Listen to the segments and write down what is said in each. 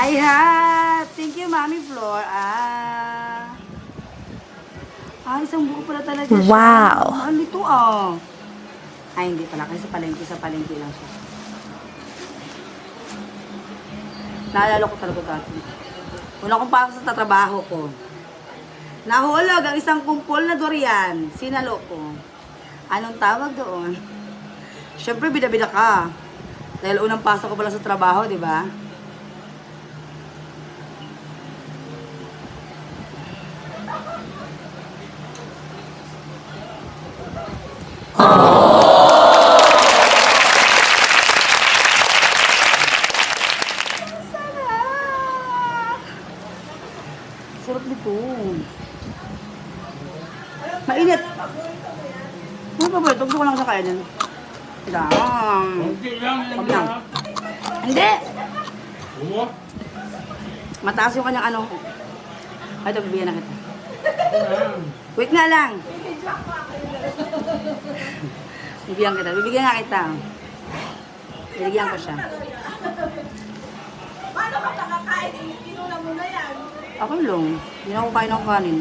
Ay ha! Thank you, Mami Flor. Isang buo pala talaga siya. Wow. Mahal nito Ay, hindi pala. Kasi sa palengke lang siya. Naalala ko talaga dati. Una kong pasok sa tatrabaho ko. Nahulog ang isang kumpol na durian. Sinalo ko. Anong tawag doon? Siyempre, bida-bida ka. Dahil unang pasok ko pala sa trabaho, di ba? Sarap nito. Mainit. Ano ba ba? Tugso ko lang sa kainin. Lang. Hindi lang. Wag lang. Hindi. Oo. Mataas yung kanyang ano. Ay, ito, bibigyan na kita. Wait nga lang. Bibigyan kita. Bibigyan nga kita. Bibigyan ko siya. Paano ka nakakain? Pinuna mo na yan. Ako lang. Hindi na ako kain ng kanin.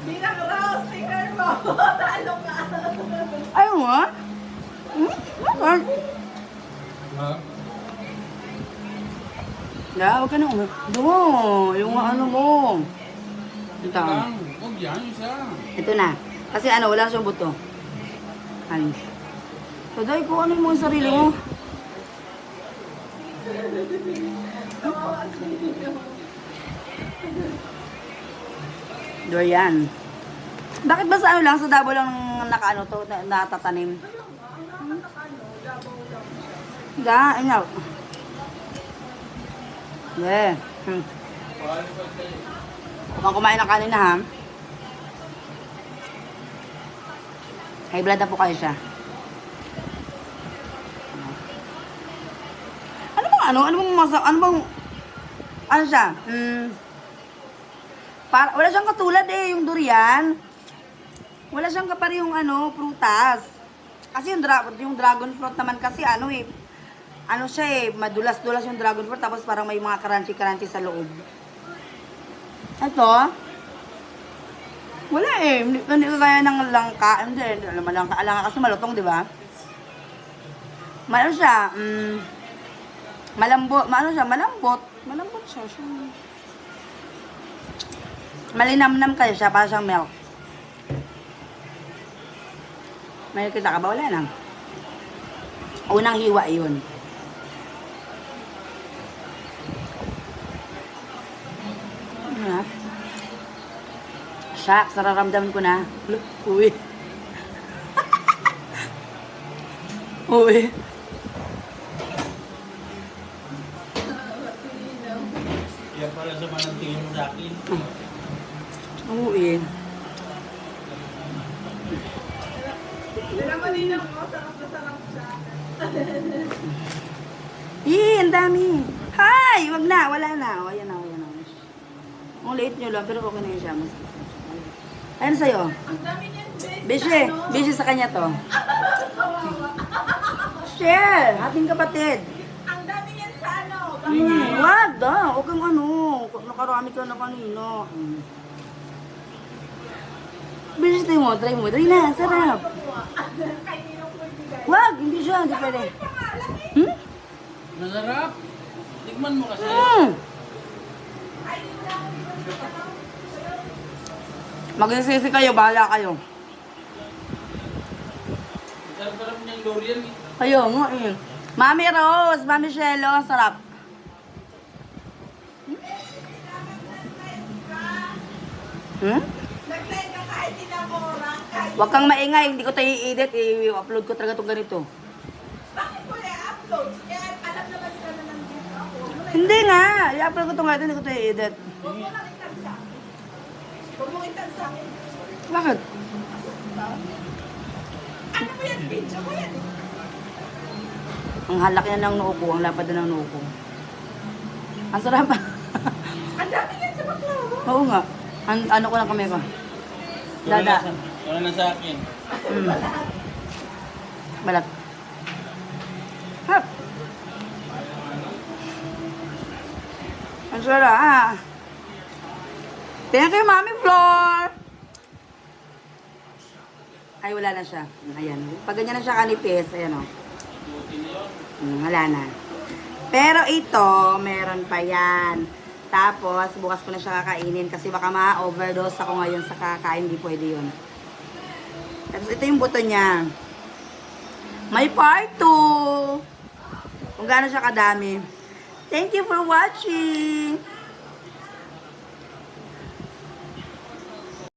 Bilang Rose, sticker mo. Talo ka. Ayaw nga. Bakit? Huwag ka na yung ano mo. Ito. Huwag yan, isa. Ito na. Kasi ano, wala siyang buto. Ano? Taday ko, ano yung mga sarili mo? Durian. Bakit ba sa ano lang, sa Davao lang nakaano to, natatanim? Da, ano? Yeah. Huwag kang kumain ng kanin na ha. High blood na po kayo siya. Ano siya? Wala siyang katulad yung durian. Wala siyang kapari yung prutas. Kasi yung dragon fruit naman kasi madulas-dulas yung dragon fruit tapos parang may mga crunchy sa loob. Ito, wala hindi ko kaya ng langka. Hindi, langka kasi malutong, di ba? Siya, malambot siya. Malinamnam kayo siya, para siyang milk. May kita ka ba? Wala lang. Unang hiwa yun. Shucks, nararamdaman ko na. Uwi. Uwi. Kaya pala sa manang tingin mo sa akin. Uwi. Alam mo din ako, sarap na sarap siya. Ang dami. Hi! Wag na, wala na. Ayan na. Ang late nyo lang, pero okay na yun siya. Ayun sa'yo. Ang dami niyan, Busy sa kanya to. Share! Ating kapatid. Ang dami niyan sa ano. Wag daw. Huwag kang nakarami ka na kanina. Busy tayo mo. Try na. Sarap. Kay Ninong ko ibigay. Wag! Hindi siya. Hindi pwede. Masarap. Tikman mo kasi. Magsisisi kayo. Bahala kayo. Sarap niyang durian eh. Kayo nga Mami Rose, Mami Shelo, ang sarap. Nag-like ka kahit tinamorang, kahit... Huwag kang maingay, hindi ko tayo i-edit, i-upload ko talaga itong ganito. Bakit mo i-upload? Eh, alam naman nila na nandito ako. Hindi nga, i-upload ko itong ganito, hindi ko tayo i-edit. Huwag mo lang itag sa akin. Huwag mo itag sa akin. Bakit? Ano mo yan? Video mo yan. Ang halak niya ng noo ko, ang lapad na ng noo ko. Ang sarap. Ang dami yan sa baklawa. Oo nga. Ano ko lang kami ko. Dada. Wala na sa akin. Balat. Hap. Ang sarap. Thank you, Mami Flor. Ay, wala na siya. Ayan. Pag ganyan na siya kanipis, ayan o. Wala na. Pero ito, meron pa yan. Tapos, bukas ko na siya kakainin kasi baka ma-overdose ako ngayon sa kakain. Hindi pwede yun. Tapos, ito yung buto niya. May part 2. Kung gaano siya kadami. Thank you for watching.